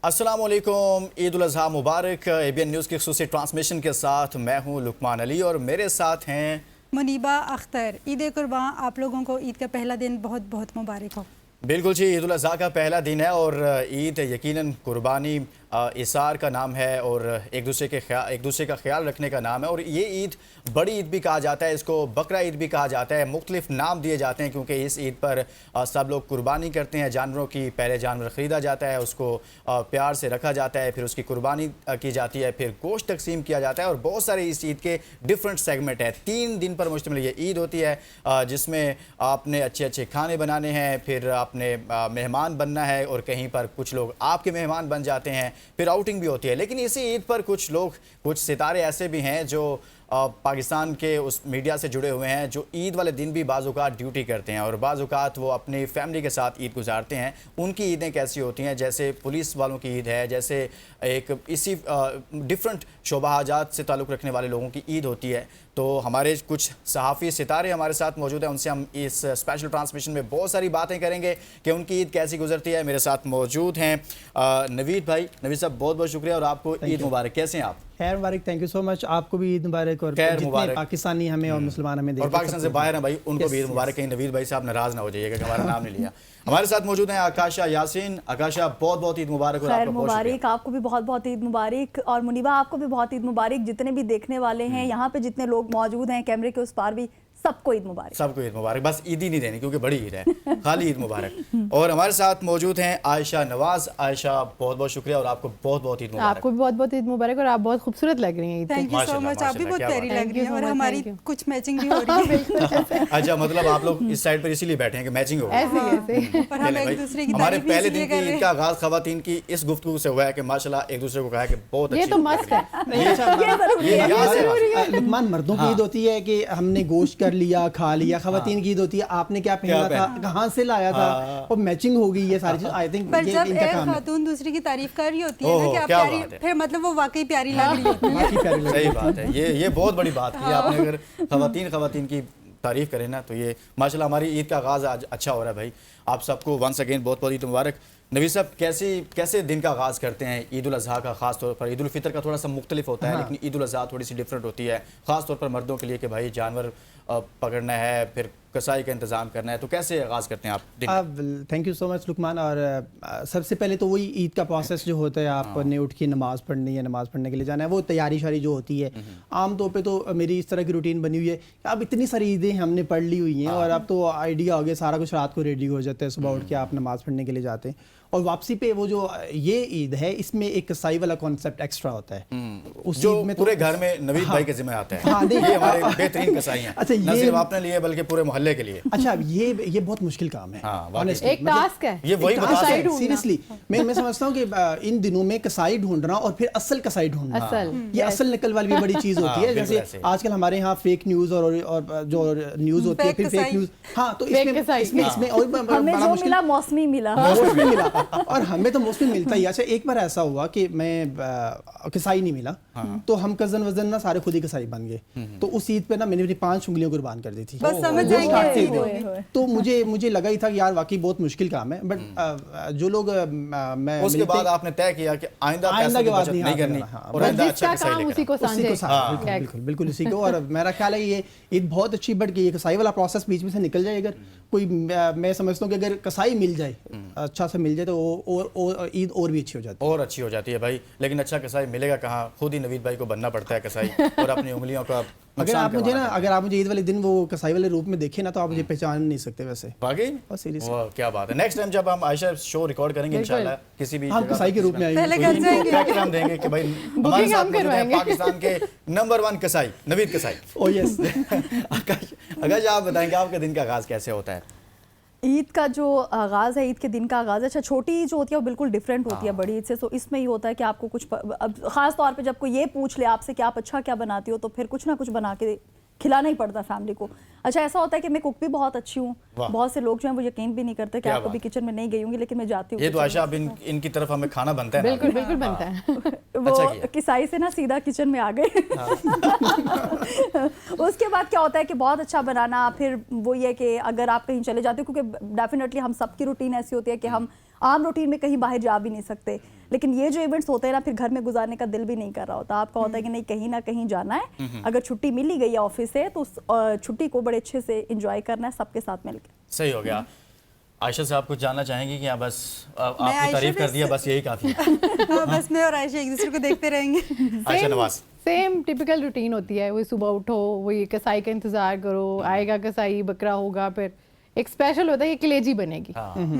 अस्सलाम वालेकुम, ईद उल अज़हा मुबारक। ABN news की ख़ुसूसी ट्रांसमिशन के साथ मैं हूं लुकमान अली और मेरे साथ हैं मुनीबा अख्तर। ईद कुर्बान आप लोगों को ईद का पहला दिन बहुत बहुत मुबारक हो। बिल्कुल जी, ईद उल अज़हा का पहला दिन है और ईद यकीनन कुर्बानी इसार का नाम है और एक दूसरे का ख्याल रखने का नाम है। और ये ईद बड़ी ईद भी कहा जाता है, इसको बकरा ईद भी कहा जाता है। मुख्तलिफ नाम दिए जाते हैं क्योंकि इस ईद पर सब लोग कुर्बानी करते हैं जानवरों की। पहले जानवर ख़रीदा जाता है, उसको प्यार से रखा जाता है, फिर उसकी कुर्बानी की जाती है, फिर गोश्त तकसीम किया जाता है। और बहुत सारे इस ईद के डिफरेंट सेगमेंट हैं। 3 दिन पर मुश्तमिल ये ईद होती है जिसमें आपने अच्छे अच्छे खाने बनाने हैं, फिर आपने मेहमान बनना है और कहीं पर कुछ लोग आपके मेहमान बन जाते हैं, फिर आउटिंग भी होती है। लेकिन इसी ईद पर कुछ सितारे ऐसे भी हैं जो पाकिस्तान के उस मीडिया से जुड़े हुए हैं जो ईद वाले दिन भी बाज़-औक़ात ड्यूटी करते हैं और बाज़-औक़ात वो अपनी फैमिली के साथ ईद गुजारते हैं। उनकी ईदें कैसी होती हैं, जैसे पुलिस वालों की ईद है, जैसे एक इसी डिफरेंट शोबाजात से ताल्लुक़ रखने वाले लोगों की ईद होती है। तो हमारे कुछ सहाफ़ी सितारे हमारे साथ मौजूद हैं, उनसे हम इस स्पेशल ट्रांसमिशन में बहुत सारी बातें करेंगे कि उनकी ईद कैसी गुजरती है। मेरे साथ मौजूद हैं नवीद भाई। नवीद साहब, बहुत बहुत शुक्रिया और आपको ईद मुबारक। कैसे हैं आप? खैर मुबारक, थैंक यू सो मच। आपको भी ईद मुबारक और जितने पाकिस्तानी हमें और मुसलमान हमें और पाकिस्तान से बाहर हैं भाई, उनको भी ईद मुबारक। कहीं नवीद भाई साहब नाराज ना हो जाइएगा कि हमारा नाम नहीं लिया। हमारे साथ मौजूद हैं आकाशा यासीन। आकाशा, बहुत बहुत ईद मुबारक और आपको मुबारक। आपको भी बहुत बहुत ईद मुबारक और मुनीबा आपको भी बहुत ईद मुबारक। जितने भी देखने वाले हैं यहाँ पे, जितने लोग मौजूद हैं कैमरे के उस पार भी, सबको ईद मुबारक। सबको ईद मुबारक। बस ईद ही नहीं देनी क्योंकि बड़ी ईद है, खाली ईद मुबारक। और हमारे साथ मौजूद हैं आयशा नवाज। आयशा, बहुत बहुत शुक्रिया और आपको बहुत बहुत ईद मुबारक। आपको भी बहुत बहुत ईद मुबारक और आप बहुत खूबसूरत लग रही हैं। Thank you so much. आप भी बहुत प्यारी लग रही हैं और हमारी कुछ मैचिंग भी हो रही है। अच्छा, मतलब आप लोग इस साइड पर इसीलिए बैठे हैं कि मैचिंग हो ऐसे और हम एक दूसरे की हमारे पहले दिन की ईद का आगाज खवातीन की इस गुफ्तगू से हुआ है कि माशाल्लाह एक दूसरे को कहा कि बहुत अच्छी। ये तो मस्त है। लुकमान, मर्दों की ईद होती है कि हमने गोश्त कर लिया, खा लिया। खवातीन की ईद होती है आपने क्या पहना था, कहाँ से लाया था और मैचिंग हो गई। ये सारी चीज आई थिंक पर जब एक खातून दूसरी की तारीफ कर रही होती है ना कि आप प्यारी, फिर मतलब वो वाकई प्यारी लग रही होती है। सही बात है, ये बहुत बड़ी बात की आपने। अगर खवातीन की तारीफ करें ना तो ये माशाल्लाह हमारी ईद का आगाज़ आज अच्छा हो रहा है भाई। आप सबको वंस अगेन बहुत बहुत ईद मुबारक। नवीद साहब, कैसे दिन का आगाज़ करते हैं ईद उल अज़हा का? ख़ास तौर पर ईद उल फितर का थोड़ा सा मुख्तलिफ होता है, लेकिन ईद उल अज़हा थोड़ी सी डिफरेंट होती है, ख़ास तौर पर मर्दों के लिए कि भाई जानवर पकड़ना है, फिर कसाई का इंतज़ाम करना है। तो कैसे आगाज़ करते हैं आप दिन? Thank you so much Luqman. और सबसे पहले तो वही ईद का प्रोसेस जो होता है, आपने उठ के नमाज़ पढ़नी है, नमाज़ पढ़ने के लिए जाना है, वो तैयारी शारी जो होती है। आम तौर पे तो मेरी इस तरह की रूटीन बनी हुई है कि अब इतनी सारी ईदें हमने पढ़ ली हुई हैं और अब तो आइडिया हो गया, सारा कुछ रात को रेडी हो जाता है, सुबह उठ के आप नमाज़ पढ़ने के लिए जाते हैं। और वापसी पे वो जो ये ईद है, इसमें एक कसाई वाला कॉन्सेप्ट एक्स्ट्रा होता है उस जो में पूरे घर में नवीद भाई के जिम्मे आता है। ये हमारे बेहतरीन कसाई हैं। अच्छा, न सिर्फ आपने लिए बल्कि पूरे मोहल्ले के लिए। अच्छा, ये बहुत मुश्किल काम है, एक टास्क है। ये वही सीरियसली मैं समझता हूँ कि इन दिनों में कसाई ढूंढना और फिर असल कसाई ढूंढना, ये असल नकल वाली भी बड़ी चीज होती है। जैसे आजकल हमारे यहाँ फेक न्यूज और जो न्यूज होती है, फिर फेक न्यूज। हाँ, तो इसमें और बड़ा मुश्किल मौसमी मिला और हमें तो मोस्टली मिलता ही। अच्छा, एक बार ऐसा हुआ कि मैं कसाई नहीं मिला, तो हम कजन वजन ना सारे खुद ही कसाई बन गए। तो उस ईद पे ना मैंने अपनी 5 उंगलियां कुर्बान कर दी थी। बस समझ जाएंगे। तो मुझे लगा ही था कि यार वाकई बहुत मुश्किल काम है। बट जो लोग मैं उसके बाद आपने तय किया कि आइंदा के बाद नहीं करनी और आइंदा अच्छा कसाई उसी को बिल्कुल इसी को। और मेरा ख्याल है ये ईद बहुत अच्छी, बट ये कसाई वाला प्रोसेस बीच में से निकल जाए, अगर कोई मैं समझता हूँ कि अगर कसाई मिल जाए, अच्छा से मिल जाए, तो और ईद और भी अच्छी हो जाती है भाई। लेकिन अच्छा कसाई मिलेगा कहाँ? खुद ही नवीद भाई को बनना पड़ता है कसाई और अपनी उंगलियों का। अगर आप मुझे ईद वाले दिन वो कसाई वाले रूप में देखे ना, तो आप मुझे पहचान नहीं सकते वैसे। वाकई क्या बात है। नेक्स्ट टाइम जब हम आयशा शो रिकॉर्ड करेंगे इंशाल्लाह किसी भी हम कसाई के रूप में हम देंगे कि भाई हमारे साथ पाकिस्तान के नंबर 1 कसाई नवीद कसाई। Oh yes. आकाश, आप बताएंगे आपके दिन का आगाज़ कैसे होता है? ईद का जो आगाज़ है, ईद के दिन का आगाज़ है, अच्छा छोटी ईद जो होती है वो बिल्कुल डिफरेंट होती है बड़ी ईद से। तो इसमें ये होता है कि आपको कुछ अब ख़ास तौर पे जब कोई ये पूछ ले आपसे कि आप अच्छा क्या बनाती हो, तो फिर कुछ ना कुछ बना के खिलाना ही पड़ता फैमिली को। अच्छा, ऐसा होता है कि मैं कुक भी बहुत अच्छी हूँ। बहुत से लोग जो हैं वो यकीन भी नहीं करते कि आप कभी किचन में नहीं गई होंगी, लेकिन मैं जाती हूँ। ये तो आयशा, अब इनकी तरफ हमें खाना बनता है। बिल्कुल बनता है। वो किसाई से ना सीधा किचन में आ गए। उसके बाद क्या होता है कि बहुत अच्छा बनाना, फिर वो ये कि अगर आप कहीं चले जाते हो, क्योंकि डेफिनेटली हम सबकी रूटीन ऐसी होती है कि हम आम रूटीन में कहीं बाहर जा भी नहीं सकते, लेकिन ये जो इवेंट्स होते हैं ना, फिर घर में गुजारने का दिल भी नहीं कर रहा होता। आपका होता है कि नहीं, कहीं ना कहीं जाना है, अगर छुट्टी मिल ही गई है ऑफिस से तो उस छुट्टी को बड़े अच्छे से एंजॉय करना है सबके साथ मिलकर। सही हो गया। आयशा से आप कुछ जानना चाहेंगी कि बस आपने आयशा तारीफ कर दिया, बस यही काफी है? हाँ, बस मैं और आयशा एक दूसरे को देखते रहेंगे। Ayesha Nawaz, same typical routine होती है, वही सुबह उठो, वही कसाई का इंतजार करो, आएगा कसाई, बकरा होगा, फिर एक स्पेशल होता है कि कलेजी बनेगी,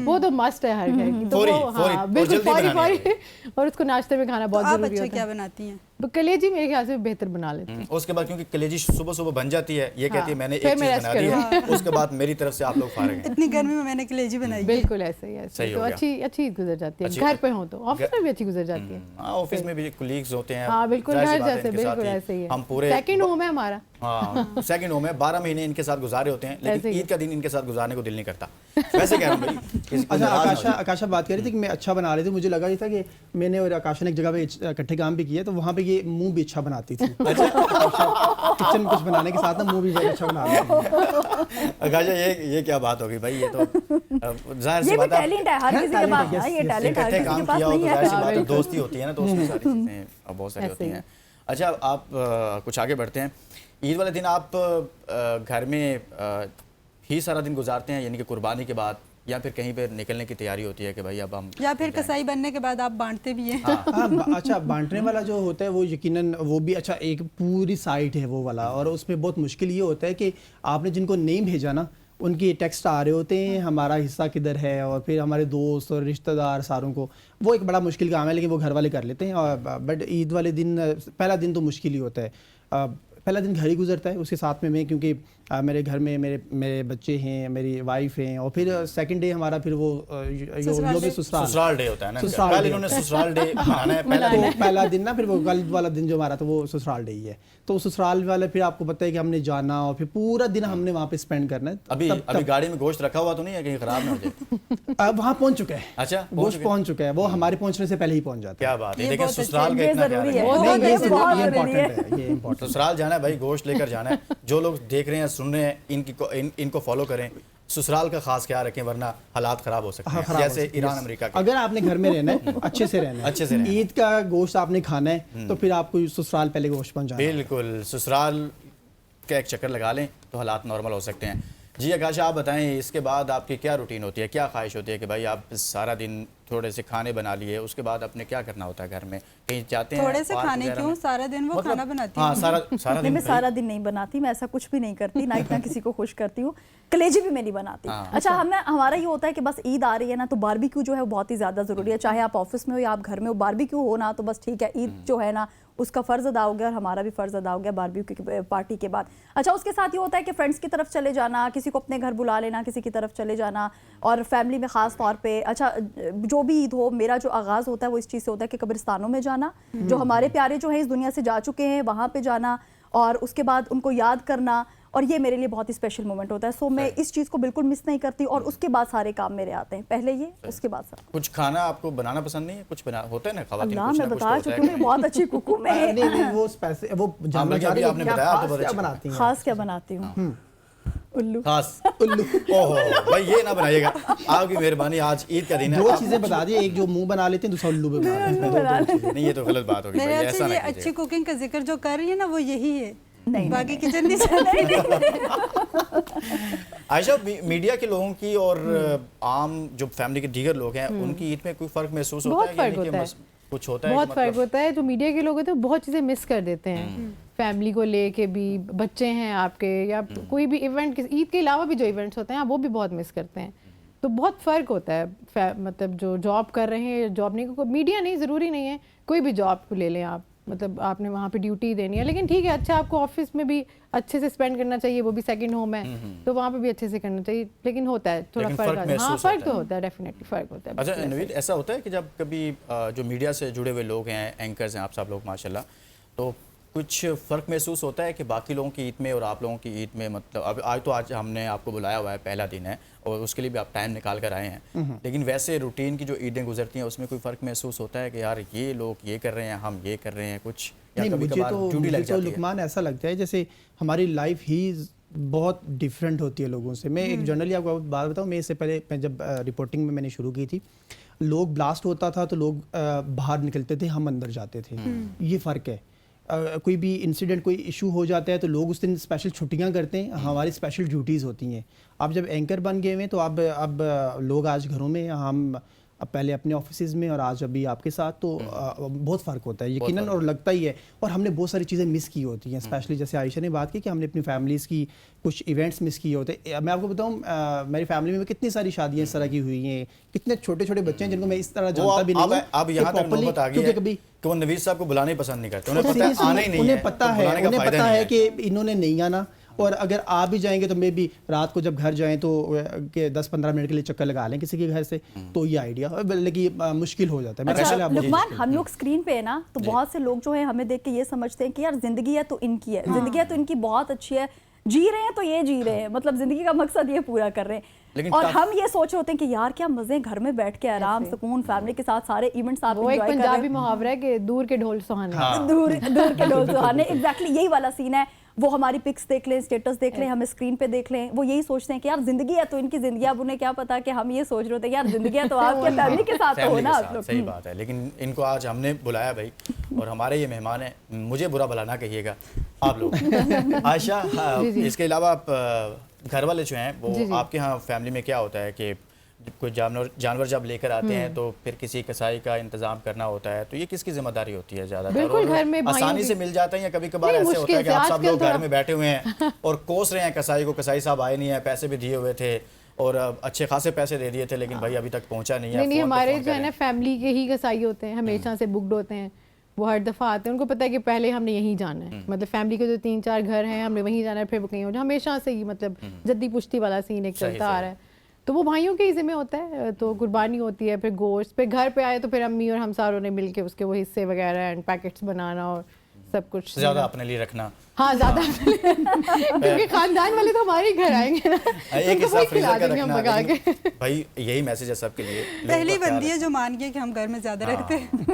वो तो मस्ट है हर घर की, तो फौरी, वो फौरी, हाँ और बिल्कुल जल्दी फौरी बनानी फौरी, और उसको नाश्ते में खाना बहुत आप जरूरी अच्छा होता क्या है। बनाती हैं? तो कलेजी मेरे ख्याल से बेहतर बना लेते हैं। उसके बाद क्योंकि कलेजी सुबह सुबह बन जाती है, ये कहती है मैंने फिर एक मैं चीज रेस्ट बना दी है, उसके बाद मेरी तरफ से आप लोग फारिग हैं। इतनी गर्मी में मैंने कलेजी बनाई है। बिल्कुल ऐसे ही, ऐसे सही तो हो गया। अच्छी अच्छी गुजर जाती है, अच्छी- घर पे हो तो ऑफिस में भी अच्छी गुजर जाती है। हाँ, ऑफिस में भी कोलीग्स होते हैं, हाँ बिल्कुल, जाहिर सी घर बात है, जैसे, इनके साथ बिल्कुल ही ऐसे ही है। हम पूरे सेकंड होम है हमारा। हाँ, सेकंड होम है, 12 महीने इनके साथ गुजारे होते हैं, ऐसे लेकिन ही। ईद का दिन इनके साथ गुजारने को दिल नहीं करता। वैसे कह रहा हूँ भाई, किसी को अच्छा, नाराज ना हो आकाशा बात कर रही थी कि मैं अच्छा बना रही थी, मुझे लगा ये था कि मैंने और आकाशा ने एक जगह पे इकट्ठे काम भी किया, तो वहाँ पे ये मुंह भी अच्छा बनाती थी। किचन में कुछ बनाने के साथ ना मुंह भी बहुत अच्छा बना रही थी। आकाशा, ये क्या बात होगी भाई, ये तो जाहिर सी ये भी बात है, टैलेंट है हर किसी के पास, yes, हाँ, ये yes, टैलेंट हर इकट्ठे किसी काम के पास किया हो तो नहीं जाहिर सी है। बात है, दोस्ती होती है ना, तो उसमें सारी चीज़ें बहुत सारी ऐसे होती ही हैं। अच्छा, आप कुछ आगे बढ़ते हैं। ईद वाले दिन आप घर में ही सारा दिन गुजारते हैं, यानी कि कुर्बानी के बाद, या फिर कहीं पे निकलने की तैयारी होती है कि भाई अब हम या फिर कसाई बनने के बाद आप बांटते भी हैं? अच्छा, बांटने वाला जो होता है वो यकीनन वो भी अच्छा एक पूरी साइट है वो वाला, और उसमें बहुत मुश्किल ये होता है कि आपने जिनको नहीं भेजा ना, उनके टेक्स्ट आ रहे होते हैं हमारा हिस्सा किधर है, और फिर हमारे दोस्त और रिश्तेदार सारों को, वो एक बड़ा मुश्किल काम है, लेकिन वो घर वाले कर लेते हैं। और बट ईद वाले दिन पहला दिन तो मुश्किल ही होता है, पहला दिन घर ही गुजरता है, उसके साथ में मैं, क्योंकि मेरे घर में मेरे बच्चे हैं, मेरी वाइफ हैं, और फिर सेकंड डे हमारा फिर वो ससुराल डे होता है ना, ससुराल पहले डे इन्होंने ससुराल डे मनाना है पहला तो दिन। पहला दिन ना, फिर वो कल वाला दिन जो हमारा, तो वो ससुराल डे ही है, तो ससुराल वाले फिर आपको पता है कि हमने जाना और फिर पूरा दिन हमने वहाँ पे स्पेंड करना है। अभी गाड़ी में गोश्त रखा हुआ तो नहीं है, कहीं खराब ना हो जाए? अब वहाँ पहुँच चुका है, अच्छा, गोश्त पहुँच चुका है, वो हमारे पहुँचने से पहले ही पहुँच जाता है। क्या बात है, ये देखिए बहुत ससुराल का ये इतना जरूरी ख्याल है। है। बहुत नहीं, ये बहुत जरूरी इम्पोर्टेंट है, ये इम्पोर्टेंट। ससुराल जाना है भाई, गोश्त लेकर जाना है। जो लोग देख रहे हैं, सुन रहे हैं, इनको फॉलो करें, ससुराल का खास ख्याल रखें, वरना हालात खराब हो सकते हैं, खराब हो जैसे सकती है। ईरान अमेरिका के। अगर आपने घर में रहना है, अच्छे से रहना है, अच्छे से रहना है। ईद का गोश्त आपने खाना है, तो फिर आपको ससुराल पहले गोश्त पहुंचाना है। बिल्कुल, ससुराल का एक चक्कर लगा लें तो हालात नॉर्मल हो सकते हैं। जी आकाशा, आप बताएं, इसके बाद आपकी क्या रूटीन होती है, क्या ख्वाहिश होती है कि भाई आप सारा दिन थोड़े से खाने बना लिए, उसके बाद अपने क्या करना होता है घर में, कहीं जाते हैं थोड़े से पार्क खाने वगैरह क्यों, में? सारा दिन वो मतलब- खाना बनाती हाँ, हूँ। सारा नहीं, दिन मैं भाई। सारा दिन नहीं बनाती, मैं ऐसा कुछ भी नहीं करती, ना इतना किसी को खुश करती हूँ। कलेजी भी मैं नहीं बनाती। हाँ। अच्छा, हमारा ये होता है कि बस ईद आ रही है ना, तो बारबेक्यू जो है वो बहुत ही ज्यादा जरूरी है, चाहे आप ऑफिस में हो या आप घर में हो, बारबेक्यू हो ना तो बस ठीक है। ईद जो है ना, उसका फर्ज अदा हो गया और हमारा भी फर्ज अदा हो गया बारबेक्यू की पार्टी के बाद। अच्छा, उसके साथ ये होता है कि फ्रेंड्स की तरफ चले जाना, किसी को अपने घर बुला लेना, किसी की तरफ चले जाना, और फैमिली में खास तौर पे अच्छा जो भी ईद हो, मेरा जो आगाज होता है वो इस चीज़ से होता है कि कब्रिस्तानों में जाना, जो हमारे प्यारे जो हैं इस दुनिया से जा चुके हैं वहाँ पे जाना, और उसके बाद उनको याद करना, और ये मेरे लिए बहुत ही स्पेशल मोमेंट होता है। सो मैं इस चीज़ को बिल्कुल मिस नहीं करती, और उसके बाद सारे काम मेरे आते हैं, पहले ये, उसके बाद सारा। कुछ खाना आपको बनाना पसंद नहीं है? कुछ बना होता है ना, खवातीन अल्लाह, कुछ मैं ना कुछ बता तो होता है चुकी हूँ, कि मैं बहुत अच्छी कुकू में। नहीं, वो स्पेसिफिक, वो जानना बल्कि चाह अभी रही आपने है, बताया, आप तो खास बहुत क्या अच्छी- बनाती हैं? खास क्या बनाती हूँ? उल्लू। खास उल्लू। ओहो भाई, ये ना बनाइएगा, आपकी मेहरबानी, आज ईद का दिन है। दो आप- चीजें बता दी, एक जो मुंह बना लेते हैं, दूसरा उल्लू भी बना लेते हैं। नहीं, ये तो गलत बात होगी मेरे भाई, ख्याल ऐसा से ना ये कीजिएगा। अच्छी कुकिंग का जिक्र जो कर रही है ना, वो यही है। नहीं, बाकी किचन नहीं चल आयशा, मीडिया के लोगों की और आम जो फैमिली के दीगर लोग हैं, उनकी ईद में कोई फर्क महसूस होता बहुत है? फर्क यानी कि होता है। कुछ होता है बहुत कि फर्क मतलब- होता है। जो मीडिया के लोग होते हैं बहुत चीज़ें मिस कर देते हैं, फैमिली को लेके भी, बच्चे हैं आपके, या कोई भी इवेंट, ईद के अलावा भी जो इवेंट्स होते हैं आप वो भी बहुत मिस करते हैं। तो बहुत फ़र्क होता है। मतलब जो जॉब कर रहे हैं, जॉब नहीं, मीडिया नहीं, ज़रूरी नहीं है, कोई भी जॉब को ले लें आप, मतलब आपने वहाँ पे ड्यूटी देनी है, लेकिन ठीक है, अच्छा आपको ऑफिस में भी अच्छे से स्पेंड करना चाहिए, वो भी सेकंड होम है, तो वहाँ पे भी अच्छे से करना चाहिए, लेकिन होता है थोड़ा लेकिन फ़र्क फ़र्क आता है। हाँ, महसूस फ़र्क होता तो है। होता है, डेफिनेटली फ़र्क होता है। अच्छा नवीद, ऐसा होता है कि जब कभी जो मीडिया से जुड़े हुए लोग हैं, एंकर्स हैं आप सब लोग माशाल्लाह, तो कुछ फ़र्क महसूस होता है कि बाकी लोगों की ईद में और आप लोगों की ईद में, मतलब अब आज हमने आपको बुलाया हुआ है, पहला दिन है और उसके लिए भी आप टाइम निकाल कर आए हैं, लेकिन वैसे रूटीन की जो ईदें गुजरती हैं उसमें कोई फ़र्क महसूस होता है कि यार ये लोग ये कर रहे हैं, हम ये कर रहे हैं, कुछ या नहीं, कभी कभार ड्यूटी लग मुझे तो जाती है? लुकमान ऐसा लगता है जैसे हमारी लाइफ ही बहुत डिफरेंट होती है लोगों से। मैं एक जनरली आपको बात बताऊं, मैं इससे पहले मैं जब रिपोर्टिंग में मैंने शुरू की थी, लोग ब्लास्ट होता था तो लोग बाहर निकलते थे, हम अंदर जाते थे। ये फ़र्क है। कोई भी इंसिडेंट, कोई इशू हो जाता है तो लोग उस दिन स्पेशल छुट्टियां करते हैं, हमारी स्पेशल ड्यूटीज़ होती हैं। आप जब एंकर बन गए हुए तो अब लोग आज घरों में, हम अब पहले अपने ऑफिसेज में और आज अभी आपके साथ, तो बहुत फ़र्क होता है यकीनन, और लगता ही है। और हमने बहुत सारी चीज़ें मिस की होती हैं, स्पेशली जैसे आयशा ने बात की कि हमने अपनी फैमिलीज़ की कुछ इवेंट्स मिस किए होते हैं। मैं आपको बताऊं, मेरी फैमिली में कितनी सारी शादियां इस तरह की हुई हैं, कितने छोटे छोटे बच्चे हैं जिनको मैं इस तरह जानता भी नहीं हूं। अब यहाँ तक नौबत आ गई है कि वो नवीद साहब को बुलाने ही पसंद नहीं करते, उन्हें पता है आना ही नहीं है, उन्हें पता है कि इन्होंने नहीं आना, और अगर आप भी जाएंगे तो मे भी रात को जब घर जाएं तो 10-15 मिनट के लिए चक्कर लगा लें किसी के घर से, तो ये आइडिया लेकिन मुश्किल हो जाता है। अच्छा, लुकमान, हम लोग स्क्रीन पे है ना, तो बहुत से लोग जो है हमें देख के ये समझते हैं कि यार जिंदगी है तो इनकी है, जिंदगी है तो इनकी बहुत अच्छी है, जी रहे हैं तो ये जी रहे हैं, मतलब जिंदगी का मकसद ये पूरा कर रहे हैं। और हम ये सोच रहे होते हैं कि यार क्या मजे, घर में बैठ के आराम सुकून फैमिली के साथ सारे इवेंट्स आप वो एक पंजाबी मुहावरा है कि दूर के ढोल सुहाने। दूर के ढोल सुहाने, एग्जैक्टली यही वाला सीन है। वो हमारी पिक्स देख लें, स्टेटस देख लें, हमें स्क्रीन पे देख लें, वो यही सोचते हैं कि यार जिंदगी है तो इनकी जिंदगी। अब उन्हें क्या पता कि हम ये सोच रहे होते हैं यार जिंदगी है तो आपके फैमिली के साथ हो ना आप लोग। सही बात है, लेकिन इनको आज हमने बुलाया भाई, और हमारे ये मेहमान हैं, मुझे बुरा भला ना कहिएगा आप लोग। आयशा, इसके अलावा घर वाले जो हैं वो आपके यहाँ फैमिली में क्या होता है कि कोई जानवर जब लेकर आते हैं तो फिर किसी कसाई का इंतजाम करना होता है, तो ये किसकी जिम्मेदारी होती है ज़्यादातर? बिल्कुल घर में आसानी से मिल जाता है या कभी कभार ऐसे होता है कि आप सब लोग घर में बैठे हुए हैं और कोस रहे हैं कसाई को, कसाई साहब आए नहीं है, पैसे भी दिए हुए थे और अच्छे खासे पैसे दे दिए थे, लेकिन भाई अभी तक पहुंचा नहीं है। नहीं, हमारे जो है ना फैमिली के ही कसाई होते हैं, हमेशा से बुकड होते हैं, वो हर दफ़ा आते हैं, उनको पता है कि पहले हमने यहीं जाना है, मतलब फैमिली के जो 3-4 घर हैं हमने वहीं जाना है, फिर वो कहीं हो, हमेशा से ही मतलब जद्दी पुश्ती वाला सीन एक चलता आ रहा है। तो वो भाइयों के ही जिम्मे होता है, तो कुर्बानी होती है, फिर गोश्त, फिर घर पे आए तो फिर अम्मी और हम सारों ने मिलके उसके वो हिस्से वगैरह एंड पैकेट्स बनाना और सब कुछ ज़्यादा अपने लिए रखना। हाँ, ज़्यादा क्योंकि खानदान वाले तो हमारे ही घर आएंगे ना, एक हिस्सा फ्रीजर का रखना। भाई यही मैसेज है सबके लिए, पहली बंदी है जो मान गई कि हम घर में ज्यादा रखते हैं।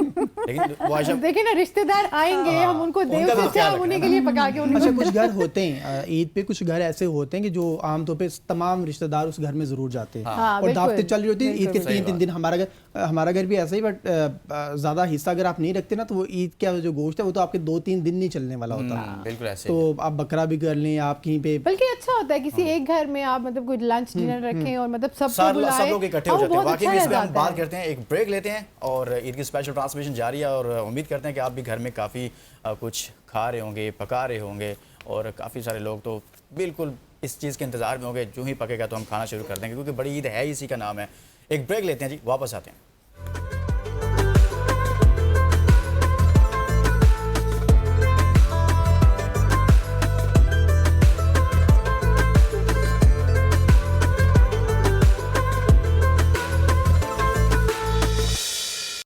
लेकिन वो आयशा देखिए ना, रिश्तेदार आएंगे, हम उनको देव से हम उन्हीं के लिए पका के उन्हें। अच्छा, कुछ घर होते हैं ईद पे, कुछ घर ऐसे होते हैं कि जो आमतौर पे तमाम रिश्तेदार उस घर में जरूर जाते हैं और दावतें चल रही होती है ईद के 3 दिन। हमारा घर भी ऐसा ही, बट ज्यादा हिस्सा अगर आप नहीं रखते ना तो वो ईद का जो गोश्त है वो तो आपके 2-3 दिन नहीं चलने वाला होता। बिल्कुल ऐसे, तो आप बकरा भी कर लें, आप कहीं पे, बल्कि अच्छा होता है किसी एक घर में आप मतलब कोई लंच डिनर रखें और मतलब सबको बुलाएं, सब लोग इकट्ठे हो जाते हैं। वाकई में अच्छा इसमें हम बात करते हैं, एक ब्रेक लेते हैं और ईद की स्पेशल ट्रांसमिशन जारी है और उम्मीद करते हैं कि आप भी घर में काफ़ी कुछ खा रहे होंगे, पका रहे होंगे, और काफ़ी सारे लोग तो बिल्कुल इस चीज़ के इंतज़ार में होंगे, जो ही पकेगा तो हम खाना शुरू कर देंगे, क्योंकि बड़ी ईद है, इसी का नाम है। एक ब्रेक लेते हैं जी, वापस आते हैं।